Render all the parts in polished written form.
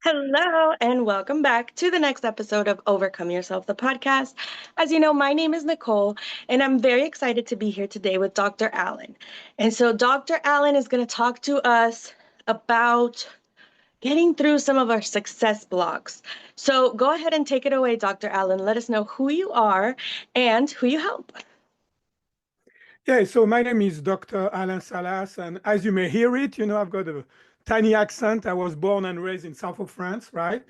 Hello, and welcome back to the next episode of Overcome Yourself, the podcast. As you know, my name is Nicole, and I'm very excited to be here today with Dr. Allen. And so, Dr. Allen is going to talk to us about getting through some of our success blocks. So, go ahead and take it away, Dr. Allen. Let us know who you are and who you help. Yeah, so my name is Dr. Alain Salas, and as you may hear it, I've got a tiny accent. I was born and raised in south of France, right?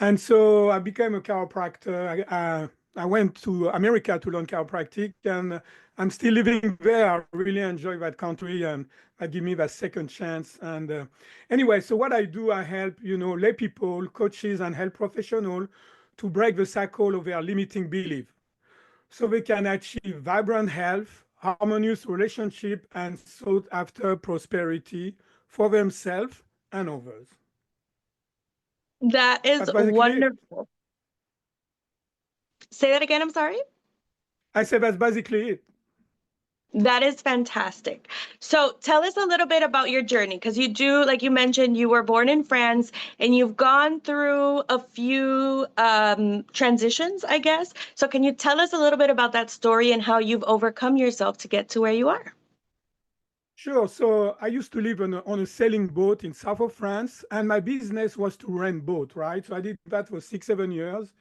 And so I became a chiropractor. I went to America to learn chiropractic, and I'm still living there. I really enjoy that country, and that give me that second chance. And anyway, so what I do, I help, lay people, coaches, and health professionals to break the cycle of their limiting belief so they can achieve vibrant health, harmonious relationship, and sought after prosperity for themselves and others. That is That's basically it. wonderful. Say that again, I'm sorry. I say that's basically it. That is fantastic. So tell us a little bit about your journey because you do, like you mentioned, you were born in France and you've gone through a few transitions, I guess. So can you tell us a little bit about that story and how you've overcome yourself to get to where you are? Sure. So I used to live on a sailing boat in south of France, and my business was to rent boat, right? So I did that for 6, 7 years.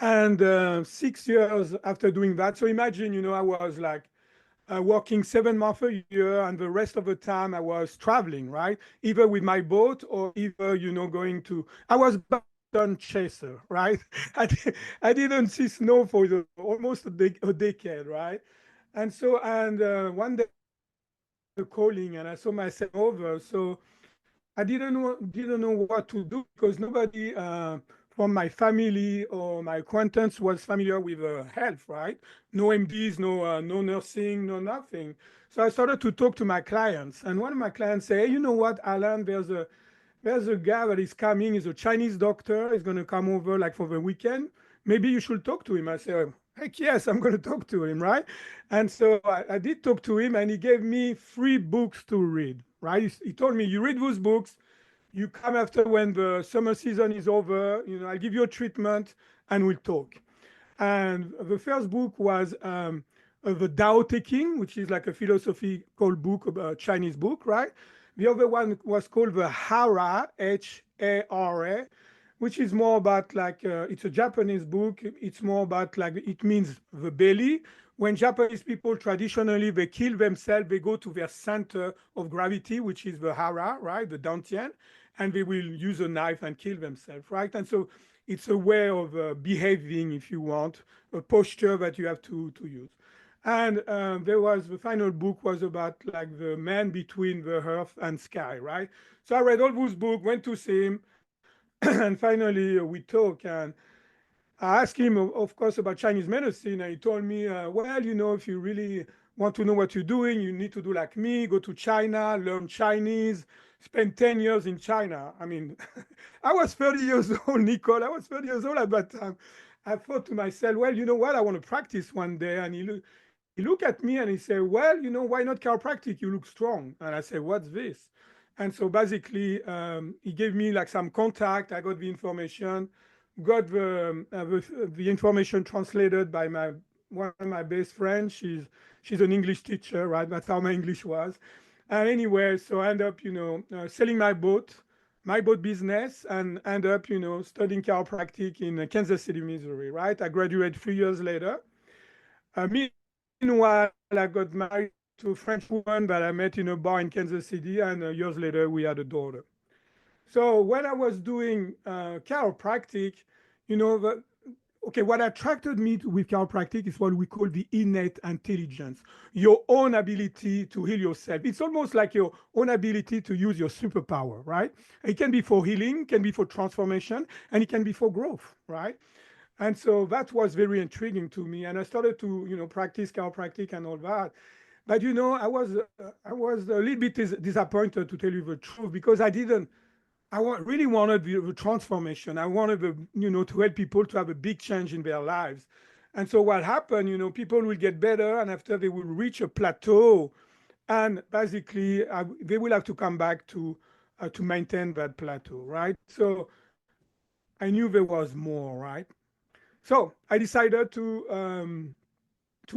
And 6 years after doing that, so imagine, I was like working 7 months a year, and the rest of the time I was traveling, right? Either with my boat or either, going to, I was sun chaser, right? I didn't see snow for almost a decade, right? And so, and one day the calling and I saw myself over. So I didn't know what to do because nobody from my family or my acquaintance was familiar with health, right? No MDs, no nursing, no nothing. So I started to talk to my clients, and one of my clients said, "Hey, you know what, Alan? There's a guy that is coming. He's a Chinese doctor. He's going to come over like for the weekend. Maybe you should talk to him." I said, "Heck yes, I'm going to talk to him, right?" And so I did talk to him, and he gave me 3 books to read, right? He told me, "You read those books, you come after when the summer season is over, I'll give you a treatment and we'll talk." And the first book was the Tao Te Ching, which is like a philosophical book, a Chinese book, right? The other one was called the Hara, Hara, which is more about like, it's a Japanese book. It's more about like, it means the belly. When Japanese people traditionally, they kill themselves, they go to their center of gravity, which is the Hara, right? The Dantian, and they will use a knife and kill themselves, right? And so it's a way of behaving, if you want, a posture that you have to use. And there was the final book was about like the man between the earth and sky, right? So I read all those books, went to see him, and finally we talked. And I asked him, of course, about Chinese medicine, and he told me, well, if you really want to know what you're doing, you need to do like me, go to China, learn Chinese, spend 10 years in China. I mean, I was 30 years old, Nicole. I was 30 years old at that time. I thought to myself, well, you know what? I want to practice one day. And he looked at me and he said, well, why not chiropractic? You look strong. And I said, what's this? And so basically, he gave me like some contact. I got the information, got the information translated by one of my best friends. She's an English teacher, right? That's how my English was. And anyway, so I end up, selling my boat business, and end up, studying chiropractic in Kansas City, Missouri, right? I graduated 3 years later. Meanwhile, I got married to a French woman that I met in a bar in Kansas City, and years later, we had a daughter. So when I was doing chiropractic, the okay, what attracted me with chiropractic is what we call the innate intelligence, your own ability to heal yourself. It's almost like your own ability to use your superpower, right? It can be for healing, can be for transformation, and it can be for growth, right? And so that was very intriguing to me, and I started to, practice chiropractic and all that. But I was a little bit disappointed, to tell you the truth, because really wanted the transformation. I wanted to help people to have a big change in their lives. And so what happened, people will get better, and after they will reach a plateau, and basically they will have to come back to maintain that plateau, right? So I knew there was more, right? So I decided to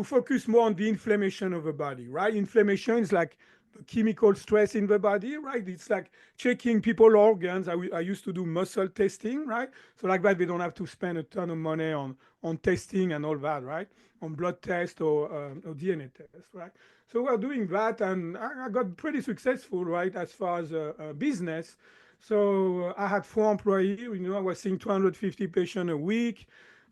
focus more on the inflammation of the body, right? Inflammation is like the chemical stress in the body, right? It's like checking people organs. I used to do muscle testing, right? So like that, they don't have to spend a ton of money on testing and all that, right? On blood test or DNA test, right? So we're doing that, and I got pretty successful, right, as far as a business. So I had 4 employees. I was seeing 250 patients a week.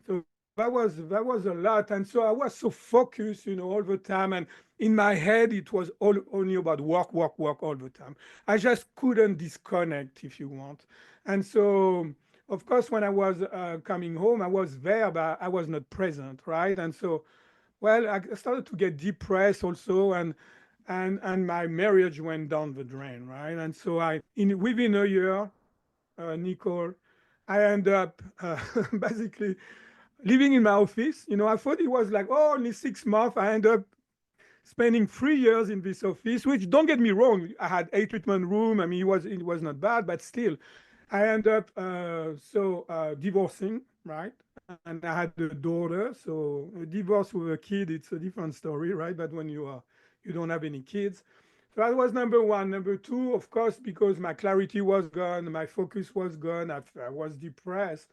So that was a lot, and so I was so focused, all the time, and in my head it was only about work, work, work all the time. I just couldn't disconnect, if you want. And so, of course, when I was coming home, I was there, but I was not present, right? And so, well, I started to get depressed also, and my marriage went down the drain, right? And so within a year, Nicole, I end up basically living in my office. I thought it was like, oh, only 6 months. I end up spending 3 years in this office, which, don't get me wrong, I had a treatment room. I mean, it was not bad, but still, I end up divorcing, right? And I had a daughter. So a divorce with a kid, it's a different story, right? But when you don't have any kids. So that was number one. Number two, of course, because my clarity was gone, my focus was gone, I was depressed.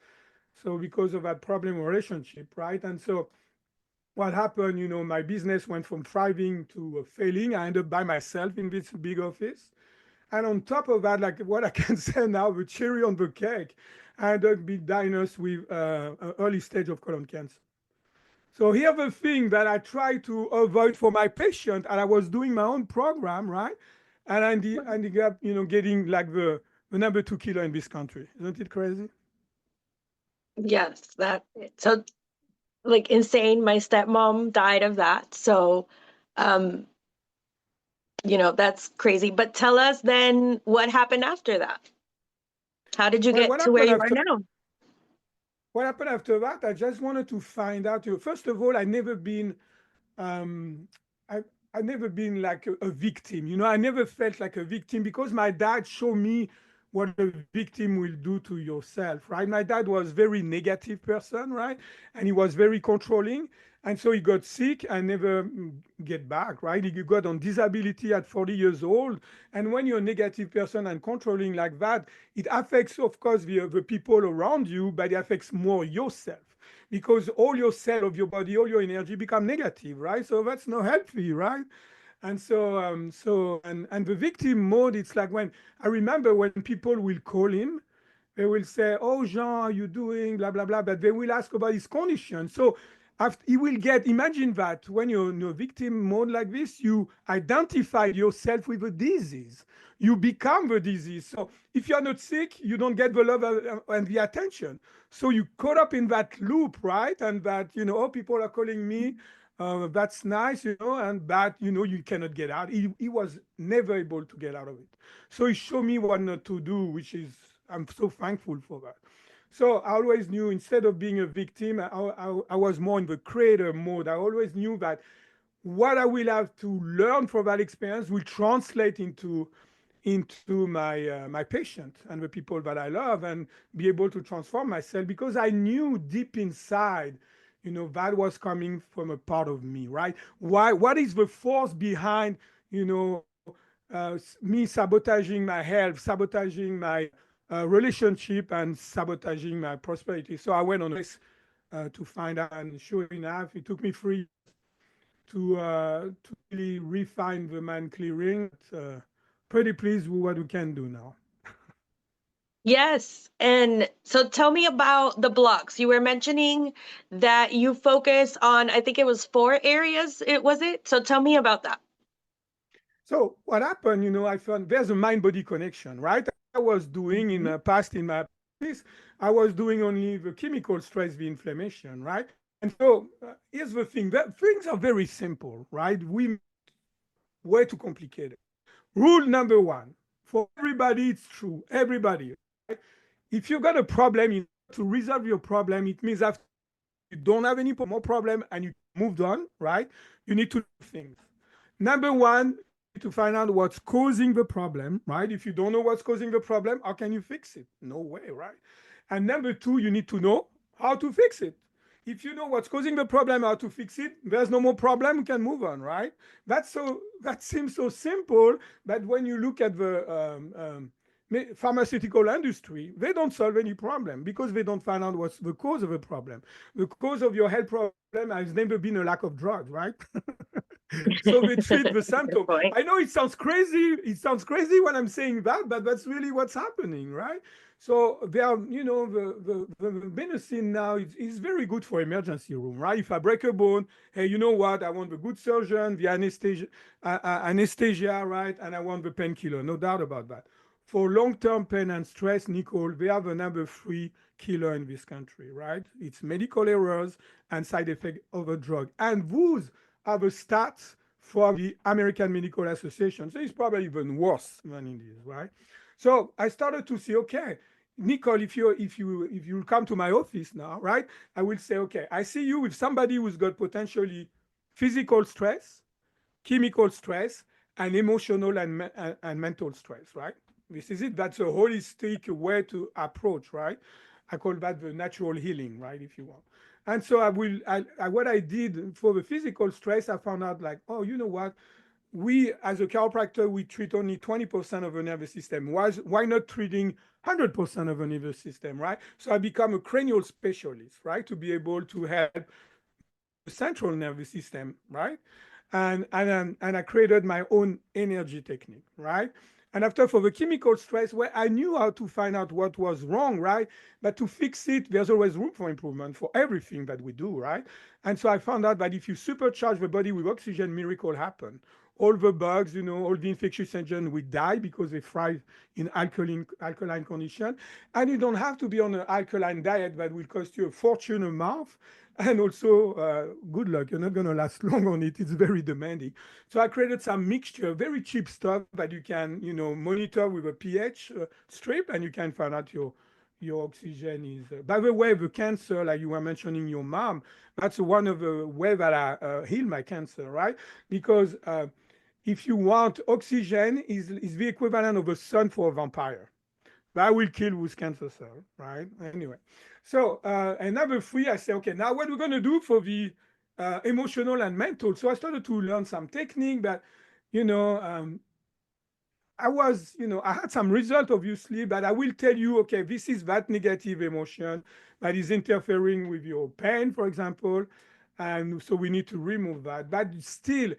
So because of that problem relationship, right? And so what happened, my business went from thriving to failing. I ended up by myself in this big office. And on top of that, like what I can say now, the cherry on the cake, I ended up being diagnosed with an early stage of colon cancer. So here's the thing that I try to avoid for my patient, and I was doing my own program, right? And I ended up, getting like the number 2 killer in this country. Isn't it crazy? Yes, that so like insane. My stepmom died of that. So, um, that's crazy. But tell us then what happened after that. How did you Well, get to where you are now? what happened after that? I just wanted to find out. First of all, um, I I never been like a victim. I never felt like a victim because my dad showed me what a victim will do to yourself, right? My dad was very negative person, right? And he was very controlling. And so he got sick and never get back, right? He got on disability at 40 years old. And when you're a negative person and controlling like that, it affects, of course, the people around you, but it affects more yourself because all your cell of your body, all your energy become negative, right? So that's not healthy, right? And so, and the victim mode, it's like when I remember when people will call him, they will say, "Oh, Jean, how you doing?" Blah blah blah. But they will ask about his condition. So after he will get, imagine that when you're in a victim mode like this, you identify yourself with a disease. You become the disease. So if you're not sick, you don't get the love and the attention. So you caught up in that loop, right? And that, oh, people are calling me. That's nice, and that, you cannot get out. He was never able to get out of it. So he showed me what not to do, which is, I'm so thankful for that. So I always knew instead of being a victim, I was more in the creator mode. I always knew that what I will have to learn from that experience will translate into my patient and the people that I love, and be able to transform myself because I knew deep inside, that was coming from a part of me, right? Why? What is the force behind, me sabotaging my health, sabotaging my relationship, and sabotaging my prosperity? So I went on a quest to find out, and sure enough, it took me 3 years to really refine the mind clearing. Pretty pleased with what we can do now. Yes. And so tell me about the blocks. You were mentioning that you focus on, I think it was 4 areas, was it? So tell me about that. So what happened, I found there's a mind-body connection, right? I was doing Mhm. in my practice, I was doing only the chemical stress, the inflammation, right? And so here's the thing: that things are very simple, right? We way too complicated. Rule number one for everybody, it's true. Everybody, right? If you got a problem, to resolve your problem, it means after you don't have any more problem and you moved on, right? You need to do things. Number one, you need to find out what's causing the problem, right? If you don't know what's causing the problem, how can you fix it? No way, right? And number two, you need to know how to fix it. If you know what's causing the problem, how to fix it, there's no more problem. We can move on, right? That seems so simple, but when you look at the pharmaceutical industry, they don't solve any problem because they don't find out what's the cause of the problem. The cause of your health problem has never been a lack of drugs, right? So they treat the symptom. Good point. I know it sounds crazy. It sounds crazy when I'm saying that, but that's really what's happening, right? So there are, the medicine now is very good for emergency room, right? If I break a bone, hey, you know what? I want the good surgeon, the anesthesia, right? And I want the painkiller, no doubt about that. For long-term pain and stress, Nicole, they have the number three killer in this country, right? It's medical errors and side effect of a drug. And those are the stats from the American Medical Association. So it's probably even worse than it is, right? So I started to see, okay, Nicole, if you come to my office now, right? I will say, okay, I see you with somebody who's got potentially physical stress, chemical stress, and emotional and mental stress, right? This is it. That's a holistic way to approach, right? I call that the natural healing, right? If you want. And so what I did for the physical stress, I found out like, oh, you know what? We, as a chiropractor, we treat only 20% of the nervous system. Why not treating 100% of the nervous system, right? So I become a cranial specialist, right? To be able to help the central nervous system, right? And I created my own energy technique, right? And after for the chemical stress, where I knew how to find out what was wrong, right? But to fix it, there's always room for improvement for everything that we do, right? And so I found out that if you supercharge the body with oxygen, miracle happen. All the bugs, all the infectious agents will die because they thrive in alkaline condition. And you don't have to be on an alkaline diet that will cost you a fortune a month. And also, good luck. You're not going to last long on it. It's very demanding. So I created some mixture, very cheap stuff that you can, monitor with a pH strip, and you can find out your oxygen is. By the way, the cancer, like you were mentioning your mom, that's one of the way that I heal my cancer, right? Because if you want, oxygen is the equivalent of a sun for a vampire. That will kill with cancer cell, right? Anyway, so and number three, I say, okay, now what we're going to do for the emotional and mental. So I started to learn some technique that, you know, um, I had some result obviously, but I will tell you, okay, this is that negative emotion that is interfering with your pain, for example. And so we need to remove that. But still,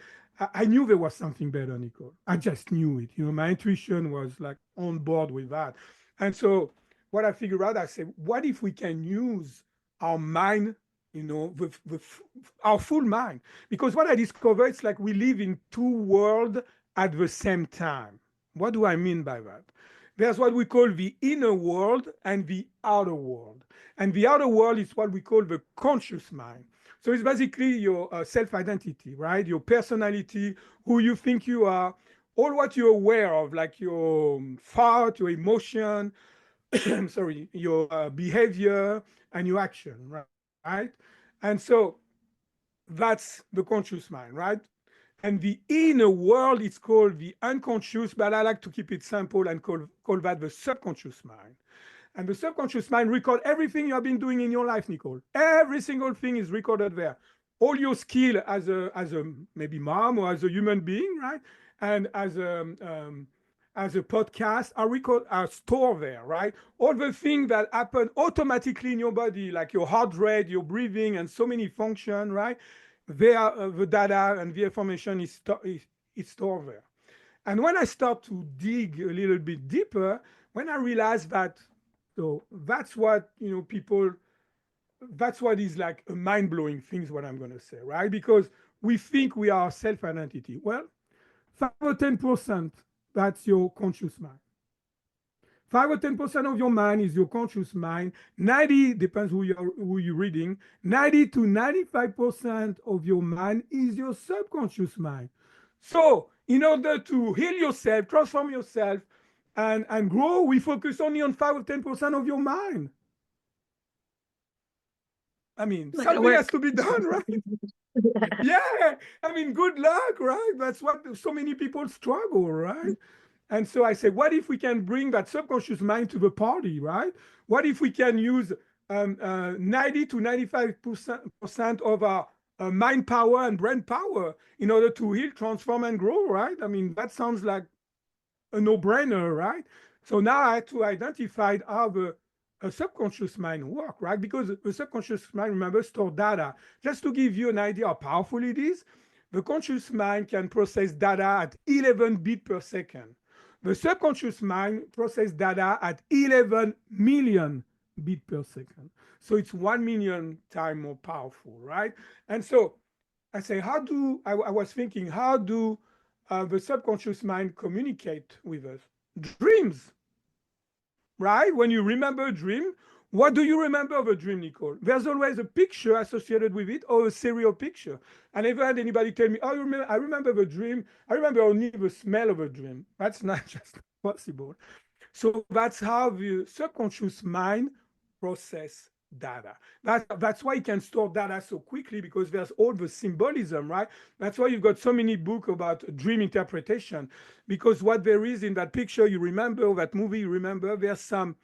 I knew there was something better, Nicole. I just knew it. My intuition was like on board with that. And so what I figured out, I said, what if we can use our mind, our full mind? Because what I discovered, it's like we live in two worlds at the same time. What do I mean by that? There's what we call the inner world and the outer world. And the outer world is what we call the conscious mind. So it's basically your self identity, right? Your personality, who you think you are, all what you're aware of, like your thought, your emotion, sorry, your behavior and your action, right? And so that's the conscious mind, right? And the inner world is called the unconscious, but I like to keep it simple and call that the subconscious mind. And the subconscious mind record everything you have been doing in your life, Nicole. Every single thing is recorded there. All your skill as a maybe mom or as a human being, right? And as a podcast are stored there, right? All the things that happen automatically in your body, like your heart rate, your breathing, and so many function, right? There, the data and the information is stored there. And when I start to dig a little bit deeper, when I realize that, so that's what people, that's what is like a mind-blowing thing is what I'm going to say, right? Because we think we are self-identity. Well, 5 or 10%, that's your conscious mind. 5 or 10% of your mind is your conscious mind. 90 depends who you're reading. 90 to 95% of your mind is your subconscious mind. So, in order to heal yourself, transform yourself, and grow, we focus only on 5 or 10% of your mind. I mean, Not gonna something work. has to be done, right? Yeah. I mean, good luck, right? That's what so many people struggle, right? And so I say, what if we can bring that subconscious mind to the party, right? What if we can use 90 to 95% of our mind power and brain power in order to heal, transform, and grow, right? I mean, that sounds like a no-brainer, right? So now I had to identify how the subconscious mind work, right? Because the subconscious mind, remember, store data. Just to give you an idea how powerful it is, the conscious mind can process data at 11 bits per second. The subconscious mind processes data at 11 million bits per second. So it's 1 million times more powerful, right? And so I say, I was thinking, how do the subconscious mind communicate with us? Dreams, right? When you remember a dream, what do you remember of a dream, Nicole? There's always a picture associated with it or a serial picture. I never had anybody tell me, oh, I remember the dream. I remember only the smell of a dream. That's not just possible. So that's how the subconscious mind process data. That's why it can store data so quickly, because there's all the symbolism, right? That's why you've got so many books about dream interpretation, because what there is in that picture you remember, or that movie you remember, there's some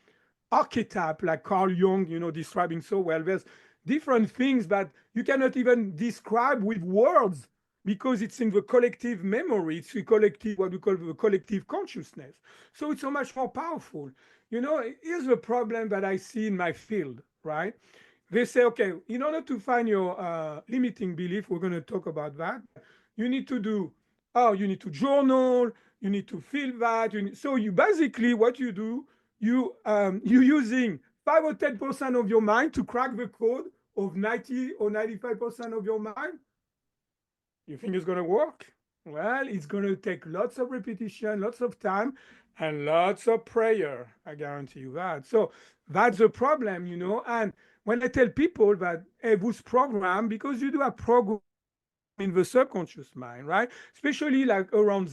archetype, like Carl Jung, describing so well. There's different things that you cannot even describe with words, because it's in the collective memory. It's the collective, what we call the collective consciousness. So it's so much more powerful. Here's the problem that I see in my field, right? They say, okay, in order to find your limiting belief, we're going to talk about that. You need to do, you need to journal, you need to feel that. So you basically, what you do, you using 5 or 10% of your mind to crack the code of 90 or 95% of your mind. You think it's going to work? Well, it's going to take lots of repetition, lots of time, and lots of prayer. I guarantee you that. So that's the problem, And when I tell people that, hey, this program, because you do a program in the subconscious mind, right? Especially like around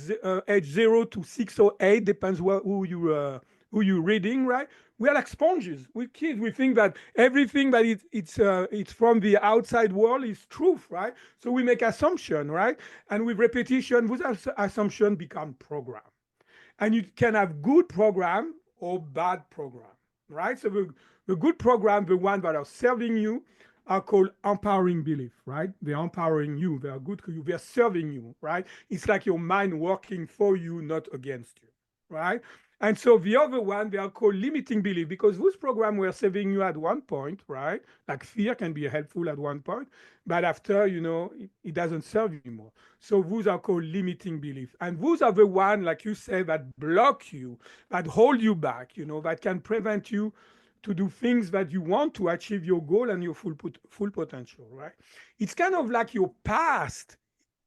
age 0 to 6 or 8, depends who you're reading, right? We are like sponges. We kids, we think that everything that it's from the outside world is truth, right? So we make assumption, right? And with repetition, those assumptions become program. And you can have good program or bad program, right? So the good program, the one that are serving you, are called empowering belief, right? They're empowering you. They are good for you. They're serving you, right? It's like your mind working for you, not against you, right? And so the other one, they are called limiting belief, because those programs were serving you at one point, right? Like fear can be helpful at one point, but after, it doesn't serve you anymore. So those are called limiting belief. And those are the one, like you say, that block you, that hold you back, that can prevent you to do things that you want to achieve your goal and your full potential, right? It's kind of like your past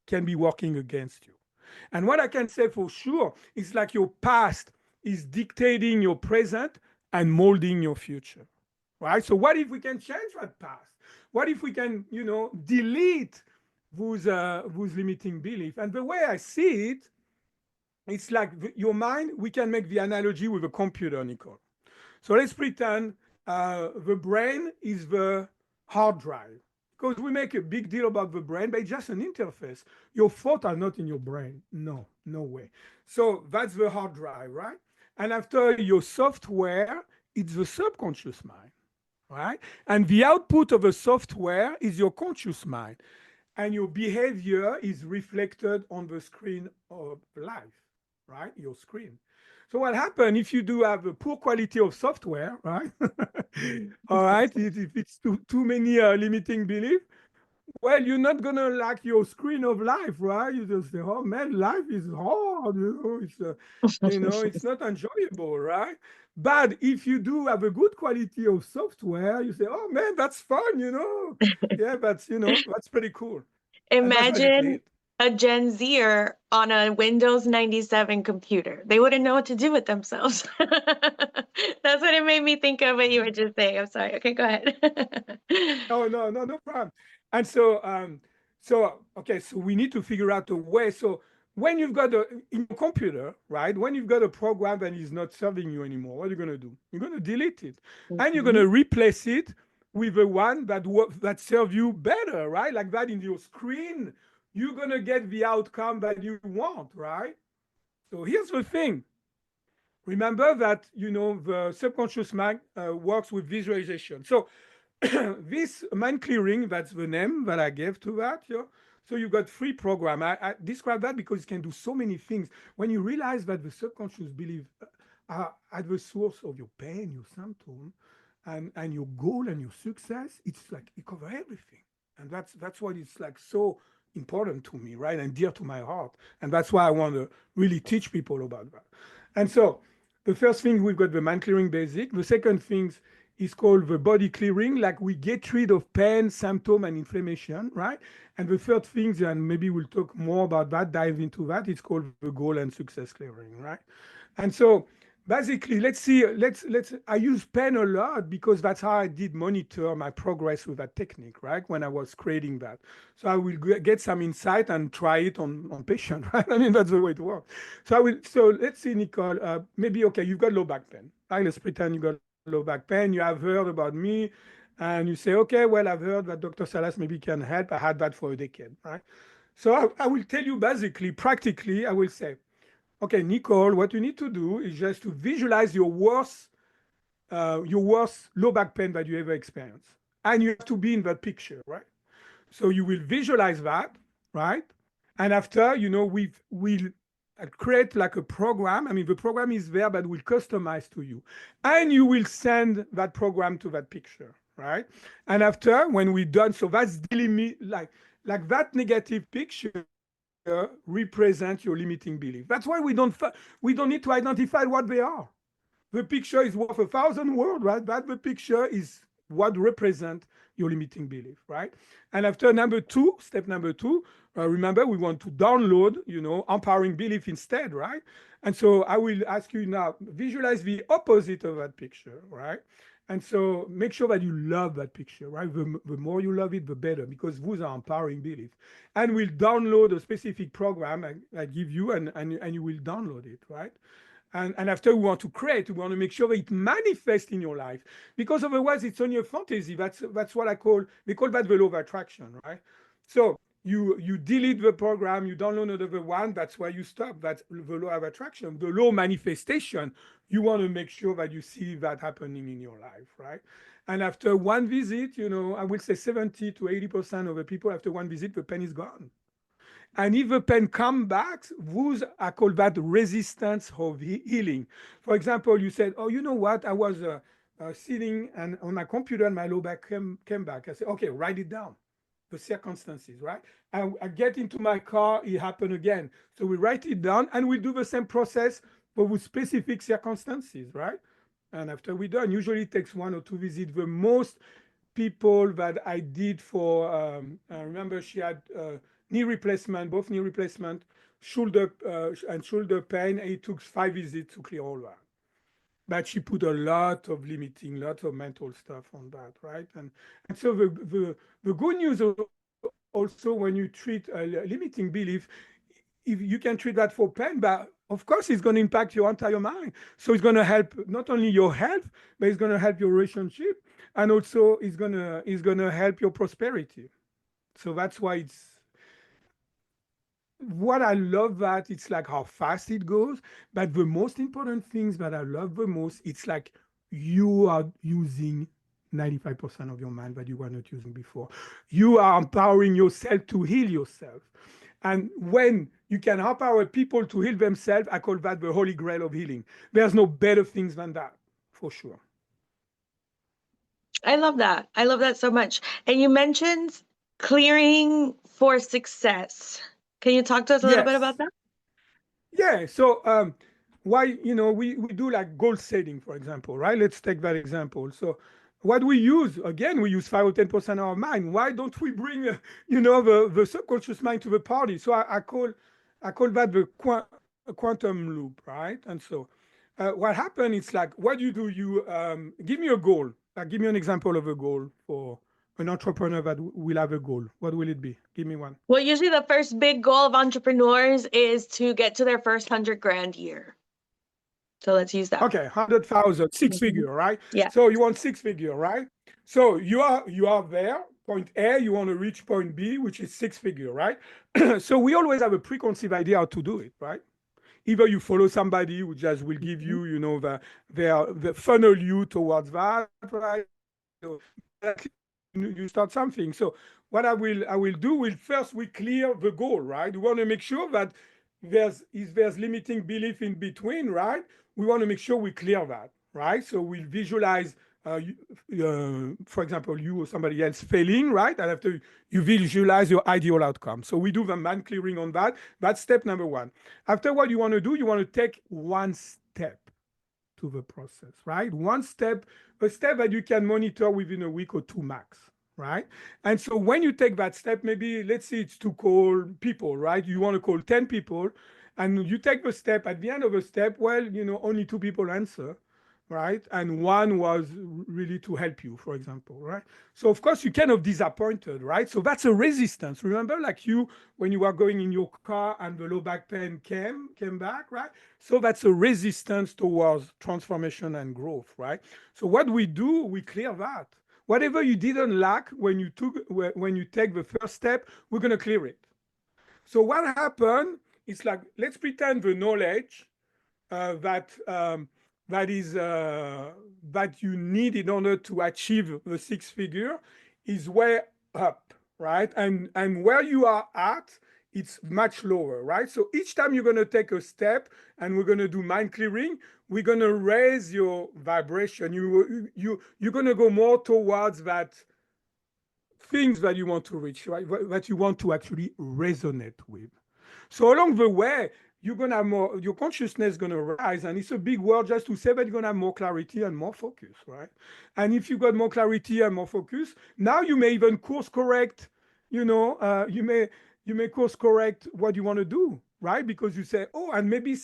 can be working against you. And what I can say for sure is like your past is dictating your present and molding your future, right? So what if we can change that past? What if we can, delete those limiting beliefs? And the way I see it, it's like your mind, we can make the analogy with a computer, Nicole. So let's pretend the brain is the hard drive, because we make a big deal about the brain, but it's just an interface. Your thoughts are not in your brain. No, no way. So that's the hard drive, right? And after your software, it's the subconscious mind, right? And the output of the software is your conscious mind. And your behavior is reflected on the screen of life, right? Your screen. So what happens if you do have a poor quality of software, right? All right, if it's too many limiting beliefs, well, you're not gonna like your screen of life, right? You just say, "Oh man, life is hard," it's not enjoyable, right? But if you do have a good quality of software, you say, "Oh man, that's fun." Yeah, but that's pretty cool, and that's basically Imagine it. a Gen Zer on a Windows 97 computer. They wouldn't know what to do with themselves. That's what it made me think of what you were just saying. I'm sorry. Okay, go ahead. Oh no, no, no problem. And so okay, so we need to figure out a way. So when you've got in your computer, right? When you've got a program that is not serving you anymore, what are you gonna do? You're gonna delete it, and you're Mhm. gonna replace it with the one that serves you better, right? Like that in your screen, you're gonna get the outcome that you want, right? So here's the thing. remember that the subconscious mind works with visualization. So this mind clearing, that's the name that I gave to that. So you got three program. I describe that because it can do so many things. When you realize that the subconscious belief are at the source of your pain, your symptom, and your goal and your success, it's like it covers everything. And that's what it's like so important to me, right? And dear to my heart. And that's why I want to really teach people about that. And so the first thing, we've got the mind clearing basic. The second thing is called the body clearing, like we get rid of pain, symptom, and inflammation, right? And the third thing, and maybe we'll talk more about that, dive into that, it's called the goal and success clearing, right? And so basically, let's see, I use pain a lot because that's how I did monitor my progress with that technique, right? When I was creating that. So I will get some insight and try it on patient, right? I mean, that's the way it works. So let's see, Nicole, maybe, okay, you've got low back pain, right? Let's pretend you got low back pain. You have heard about me and you say, okay, well, I've heard that Dr. Salas maybe can help. I had that for a decade, right? So I will tell you basically, practically, I will say, okay, Nicole, what you need to do is just to visualize your worst low back pain that you ever experienced. And you have to be in that picture, right? So you will visualize that, right? And after, we'll create like a program. I mean, the program is there, but we'll customize to you. And you will send that program to that picture, right? And after, when we're done, so that's delimit, like that negative picture represents your limiting belief. That's why we don't need to identify what they are. The picture is worth 1,000 words, right? But the picture is what represents your limiting belief, right? And after step number two, remember we want to download, empowering belief instead, right? And so I will ask you now, visualize the opposite of that picture, right? And so make sure that you love that picture, right? The more you love it, the better, because those are empowering beliefs. And we'll download a specific program I give you, and you will download it, right? And after we want to create, we want to make sure that it manifests in your life, because otherwise it's only a fantasy. That's what we call that the law of attraction, right? So you delete the program, you download another one, that's why you stop. That's the law of attraction. The law of manifestation, you want to make sure that you see that happening in your life, right? And after one visit, I will say 70 to 80% of the people, after one visit, the pain is gone. And if the pain comes back, those I call that resistance of healing. For example, you said, "Oh, you know what? I was sitting and on my computer, and my low back came back." I said, "Okay, write it down, the circumstances, right?" I get into my car, it happened again. So we write it down, and we do the same process, but with specific circumstances, right? And after we're done, usually it takes one or two visits. The most people that I did for, I remember she had knee replacement, both knee replacement, shoulder pain. And it took 5 visits to clear all that. But she put a lot of limiting, lot of mental stuff on that, right? And so the good news also, when you treat a limiting belief, if you can treat that for pain, but of course it's going to impact your entire mind. So it's going to help not only your health, but it's going to help your relationship, and also it's gonna help your prosperity. So that's why it's what I love, that it's like how fast it goes. But the most important things that I love the most, it's like you are using 95% of your mind that you were not using before. You are empowering yourself to heal yourself. And when you can empower people to heal themselves, I call that the holy grail of healing. There's no better things than that, for sure. I love that. I love that so much. And you mentioned clearing for success. Can you talk to us a little bit about Yes. that? Yeah. So why, we do like goal setting, for example, right? Let's take that example. So what we use, again, we use 5 or 10% of our mind. Why don't we bring the subconscious mind to the party? So I call that the quantum loop, right? And so what happened is, like, what do you give me a goal. Give me an example of a goal for an entrepreneur that will have a goal. What will it be? Give me one. Well, usually the first big goal of entrepreneurs is to get to their first 100 grand year. So let's use that. Okay, 100,000, six Mhm. figure, right? Yeah. So you want six figure, right? So you are there, point A, you want to reach point B, which is six figure, right? So we always have a preconceived idea how to do it, right? Either you follow somebody who just will give Mhm. you, the funnel you towards that, right? So, but you start something. So what I will do will first we clear the goal, right? We want to make sure that there's limiting belief in between, right? We want to make sure we clear that, right? So we'll visualize, for example, you or somebody else failing, right? And after you visualize your ideal outcome. So we do the mind clearing on that. That's step number one. After what you want to do, you want to take one step to the process, right? One step, a step that you can monitor within a week or two max, right? And so when you take that step, maybe let's say it's to call people, right? You want to call 10 people and you take the step at the end of the step, well, only two people answer, right? And one was really to help you, for example, right? So of course you kind of disappointed, right? So that's a resistance. Remember, like you when you were going in your car and the low back pain came back, right? So that's a resistance towards transformation and growth, right? So what we do, we clear that. Whatever you didn't lack when you take the first step, we're gonna clear it. So what happened? It's like let's pretend the knowledge that that is that you need in order to achieve the six figure is way up, right? And where you are at, it's much lower, right? So each time you're going to take a step and we're going to do mind clearing, we're going to raise your vibration. You're going to go more towards that things that you want to reach, right? That you want to actually resonate with. So along the way, you're gonna have more, your consciousness is gonna rise, and it's a big word just to say that you're gonna have more clarity and more focus, right? And if you got more clarity and more focus, now you may even course correct, you may course correct what you want to do, right? Because you say, oh, and maybe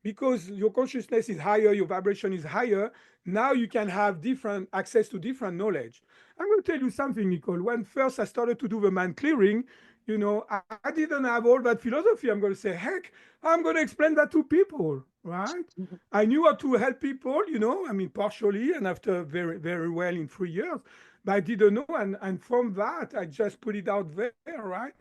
because your consciousness is higher, your vibration is higher, now you can have different access to different knowledge. I'm going to tell you something, Nicole. When first I started to do the mind clearing, I didn't have all that philosophy. I'm going to say, heck, I'm going to explain that to people, right? I knew how to help people, I mean, partially, and after very, very well in 3 years, but I didn't know. And from that, I just put it out there, right?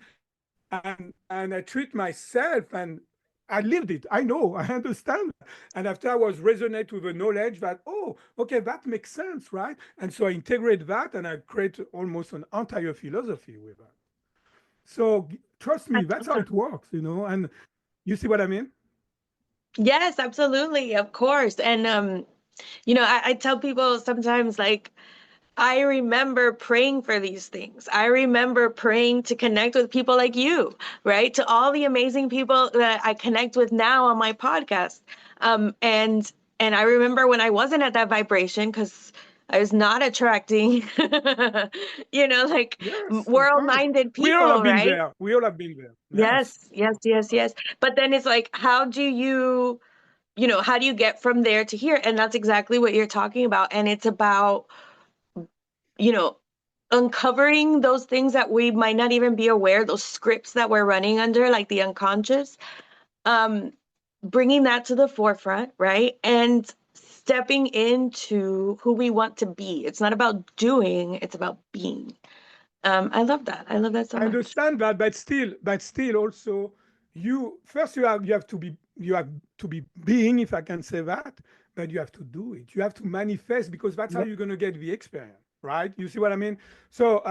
And I treat myself and I lived it. I know, I understand. And after I was resonate with the knowledge that, oh, okay, that makes sense, right? And so I integrate that and I create almost an entire philosophy with that. So trust me, I that's love how that. it works, and you see what I mean? Yes, absolutely, of course. And I tell people sometimes like I remember praying for these things. I remember praying to connect with people like you, right? To all the amazing people that I connect with now on my podcast. And I remember when I wasn't at that vibration because I was not attracting, like Yes, of course. world-minded We all have people, been right? there. We all have been there. Yes. Yes, yes, yes, yes. But then it's like, how do you get from there to here? And that's exactly what you're talking about. And it's about, you know, uncovering those things that we might not even be aware, those scripts that we're running under, like the unconscious, um, bringing that to the forefront, right? And stepping into who we want to be. It's not about doing, it's about being. I love that. I love that so I much. understand that, but still also you have to be being, if I can say that, but you have to do it. You have to manifest because that's how Yep. you're gonna get the experience, right? You see what I mean? So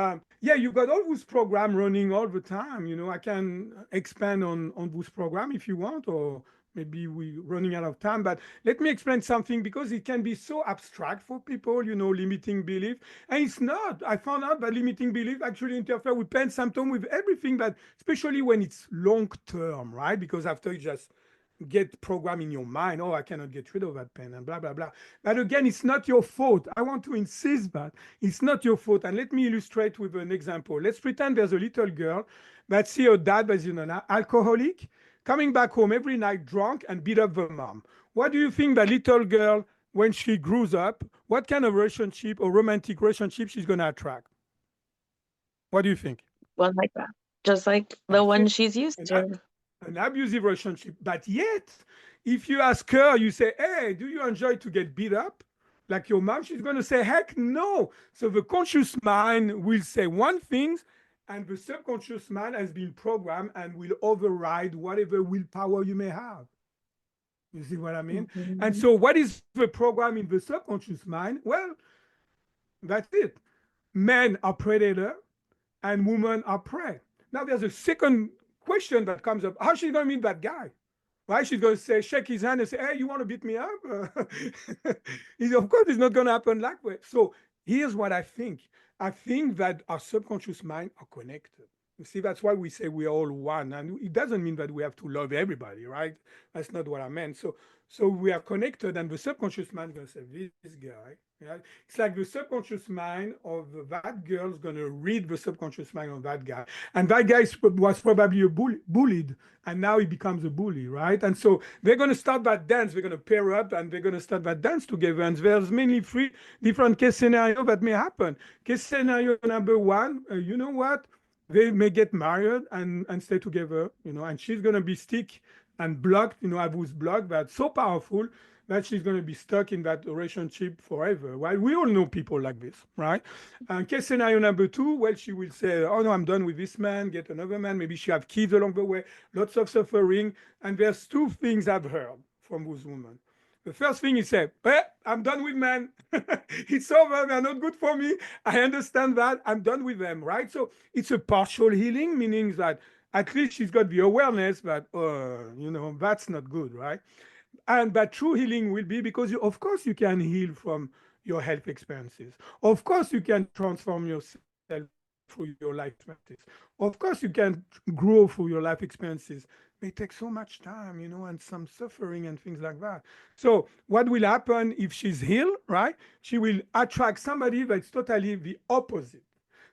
yeah, you got all those program running all the time. I can expand on those program if you want, or maybe we running out of time. But let me explain something because it can be so abstract for people, limiting belief. And it's not. I found out that limiting belief actually interfere with pain symptom with everything, but especially when it's long term, right? Because after you just get programmed in your mind, oh, I cannot get rid of that pain and blah, blah, blah. But again, it's not your fault. I want to insist that it's not your fault. And let me illustrate with an example. Let's pretend there's a little girl that see her dad as an alcoholic, coming back home every night drunk and beat up the mom. What do you think that little girl, when she grows up, what kind of relationship or romantic relationship she's going to attract? What do you think? One like that. Just like the That's one it. she's used An, to. an abusive relationship. But yet, if you ask her, you say, hey, do you enjoy to get beat up? Like your mom, she's going to say, heck no. So the conscious mind will say one thing, and the subconscious mind has been programmed and will override whatever willpower you may have. You see what I mean? And Mhm. so, what is the program in the subconscious mind? Well, that's it. Men are predator and women are prey. Now, there's a second question that comes up. How's she going to meet that guy? Right? She's going to say, shake his hand and say, hey, you want to beat me up? Of course, it's not going to happen that way. So here's what I think. I think that our subconscious mind are connected. You see, that's why we say we are all one. And it doesn't mean that we have to love everybody, right? That's not what I meant. So we are connected, and the subconscious mind is going to say, this guy, right? It's like the subconscious mind of that girl is going to read the subconscious mind of that guy. And that guy was probably a bullied, and now he becomes a bully, right? And so they're going to start that dance. They're going to pair up, and they're going to start that dance together. And there's mainly three different case scenarios that may happen. Case scenario number one, you know what? They may get married and stay together, and she's going to be stick and blocked, I was blocked, that's so powerful that she's going to be stuck in that relationship forever. Right? We all know people like this, right? And case scenario number two, well, she will say, oh no, I'm done with this man, get another man. Maybe she have kids along the way, lots of suffering. And there's two things I've heard from those women. The first thing he said, I'm done with men. It's over. They're not good for me. I understand that. I'm done with them, right? So it's a partial healing, meaning that at least she's got the awareness that, that's not good, right? And but true healing will be because of course you can heal from your health experiences. Of course you can transform yourself through your life experiences. Of course you can grow through your life experiences. They take so much time, and some suffering and things like that. So what will happen if she's healed, right? She will attract somebody that's totally the opposite,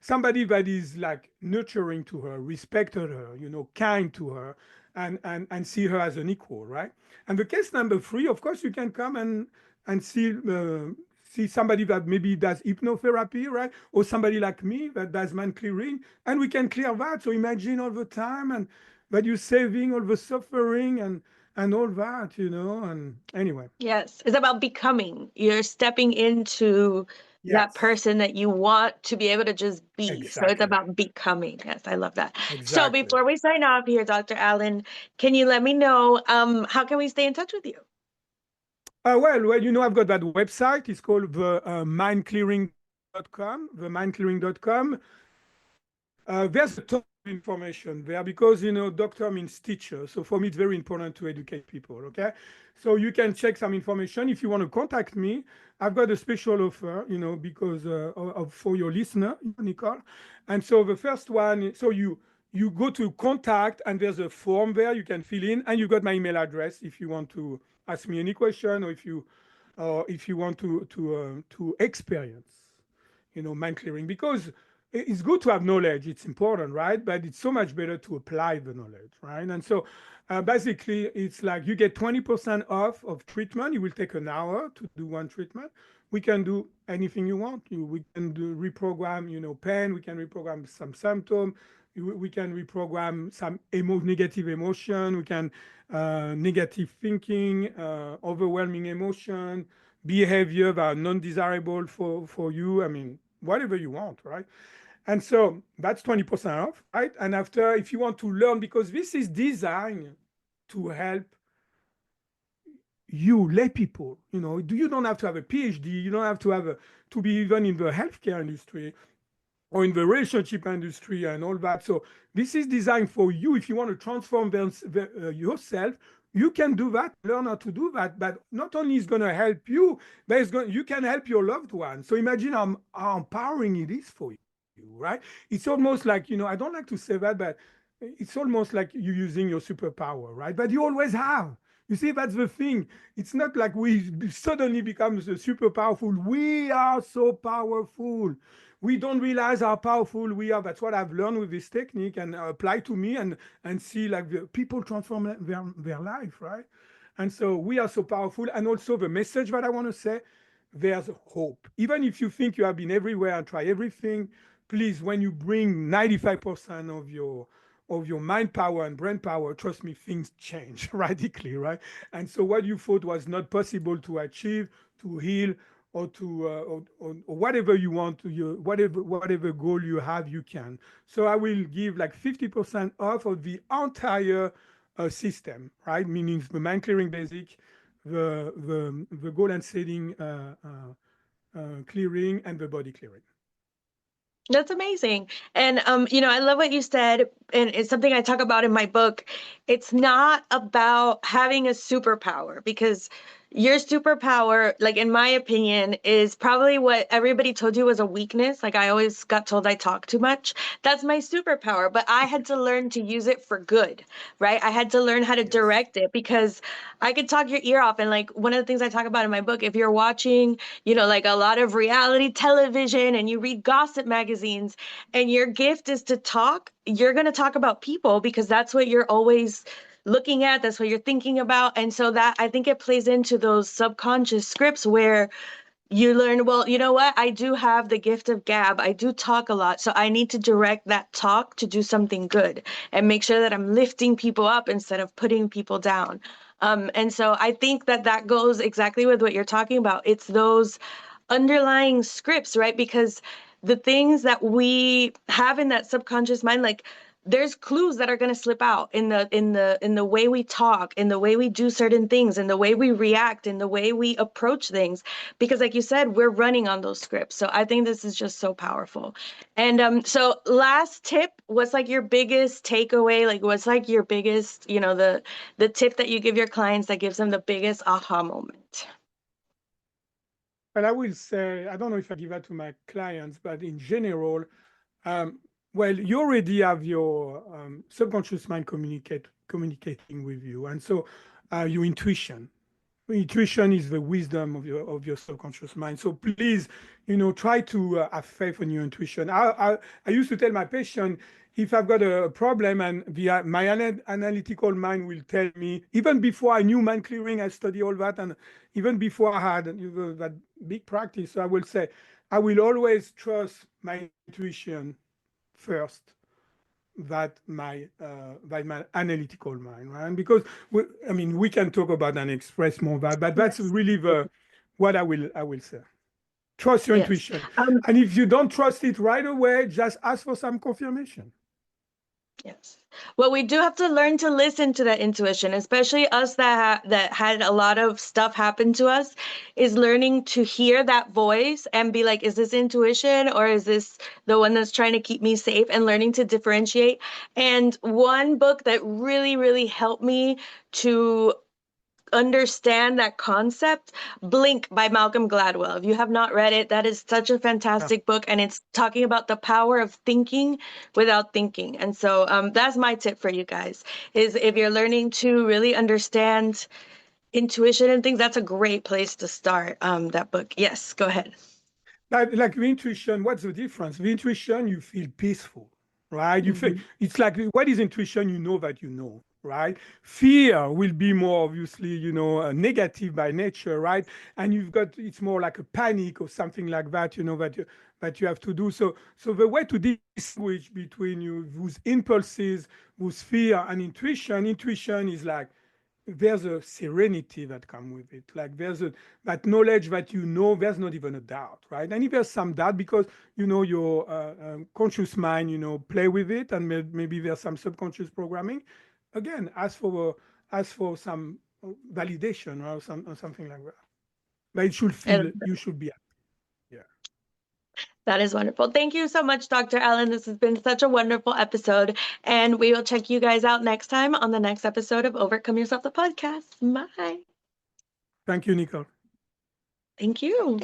somebody that is like nurturing to her, respected her, kind to her, and see her as an equal, right? And the case number three, of course, you can come and see somebody that maybe does hypnotherapy, right? Or somebody like me that does mind clearing, and we can clear that. So imagine all the time and that you're saving all the suffering and all that, And anyway, Yes, it's about becoming. You're stepping into that yes, person that you want to be able to just be. So it's exactly, about becoming. Yes, I love that. So exactly. before we sign off here, Dr. Allen, can you let me know how can we stay in touch with you? Well, I've got that website. It's called the mindclearing.com, themindclearing.com. There's a ton of information there because, doctor means teacher. So for me, it's very important to educate people, okay? So you can check some information. If you want to contact me, I've got a special offer, because for your listener, Nicole. And so the first one, so you go to contact and there's a form there you can fill in, and you got my email address if you want to ask me any question, or if you want to experience, mind clearing, because it's good to have knowledge. It's important, right? But it's so much better to apply the knowledge, right? And so basically, it's like you get 20% off of treatment. You will take an hour to do one treatment. We can do anything you want. We can do reprogram, pain. We can reprogram some symptom. We can reprogram some negative emotion. We can negative thinking, overwhelming emotion, behavior that are non-desirable for you. I mean, whatever you want, right? And so that's 20% off, right? And after, if you want to learn, because this is designed to help you, lay people, you don't have to have a PhD, you don't have to to be even in the healthcare industry or in the relationship industry and all that. So this is designed for you. If you want to transform yourself, you can do that, learn how to do that. But not only is going to help you, but you can help your loved one. So imagine how empowering it is for you, right? It's almost like, I don't like to say that, but it's almost like you using your superpower, right? But you always have. You see, that's the thing. It's not like we suddenly become super powerful. We are so powerful. We don't realize how powerful we are. That's what I've learned with this technique and apply to me and see like the people transform their life, right? And so we are so powerful. And also the message that I want to say, there's hope. Even if you think you have been everywhere and try everything, please, when you bring 95% of your mind power and brain power, trust me, things change radically, right? And so what you thought was not possible to achieve, to heal, or to or whatever you want to whatever goal you have, you can. So I will give like 50% off of the entire system, right? Meaning the mind clearing basic, the goal and setting clearing, and the body clearing. That's amazing. And I love what you said, and it's something I talk about in my book. It's not about having a superpower, because your superpower, like in my opinion, is probably what everybody told you was a weakness. Like I always got told I talk too much. That's my superpower, but I had to learn to use it for good, right? I had to learn how to Yes. direct it, because I could talk your ear off. And like one of the things I talk about in my book, if you're watching, like a lot of reality television and you read gossip magazines and your gift is to talk, you're going to talk about people because that's what you're always looking at, that's what you're thinking about. And so that, I think it plays into those subconscious scripts where you learn, well, you know what? I do have the gift of gab. I do talk a lot. So I need to direct that talk to do something good and make sure that I'm lifting people up instead of putting people down. And so I think that that goes exactly with what you're talking about. It's those underlying scripts, right? Because the things that we have in that subconscious mind, like there's clues that are going to slip out in the way we talk, in the way we do certain things, in the way we react, in the way we approach things, because like you said, we're running on those scripts. So I think this is just so powerful. And so last tip, what's like your biggest takeaway? Like what's like your biggest, the tip that you give your clients that gives them the biggest aha moment? But I will say, I don't know if I give that to my clients, but in general, um, well, you already have your subconscious mind communicating with you, and so your intuition. Intuition is the wisdom of your subconscious mind. So please, try to have faith in your intuition. I used to tell my patient, if I've got a problem and my analytical mind will tell me, even before I knew mind clearing, I study all that, and even before I had that big practice, so I will say, I will always trust my intuition first that my analytical mind, right? Because we can talk about and express more that, but that's Yes. really the what I will say. Trust your Yes. intuition, and if you don't trust it right away, just ask for some confirmation. Yes. Well, we do have to learn to listen to that intuition, especially us that had a lot of stuff happen to us, is learning to hear that voice and be like, is this intuition or is this the one that's trying to keep me safe, and learning to differentiate. And one book that really, really helped me to understand that concept, Blink by Malcolm Gladwell. If you have not read it, that is such a Yeah. fantastic book, and it's talking about the power of thinking without thinking. And so that's my tip for you guys, is if you're learning to really understand intuition and things, that's a great place to start. That book. Yes, go ahead. Like the intuition, what's the difference? The intuition, you feel peaceful, right? You feel Mhm. it's like, what is intuition? You know that you know, right? Fear will be more obviously, negative by nature, right? And it's more like a panic or something like that, that you have to do. So the way to distinguish between those impulses, those fear and intuition is like, there's a serenity that comes with it. Like there's that knowledge that there's not even a doubt, right? And if there's some doubt, because your conscious mind, play with it, and maybe there's some subconscious programming. Again, ask for some validation or something like that. But And you should be happy. Yeah. that is wonderful. Thank you so much, Dr. Allen. This has been such a wonderful episode. And we will check you guys out next time on the next episode of Overcome Yourself, the podcast. Bye. Thank you, Nicole. Thank you.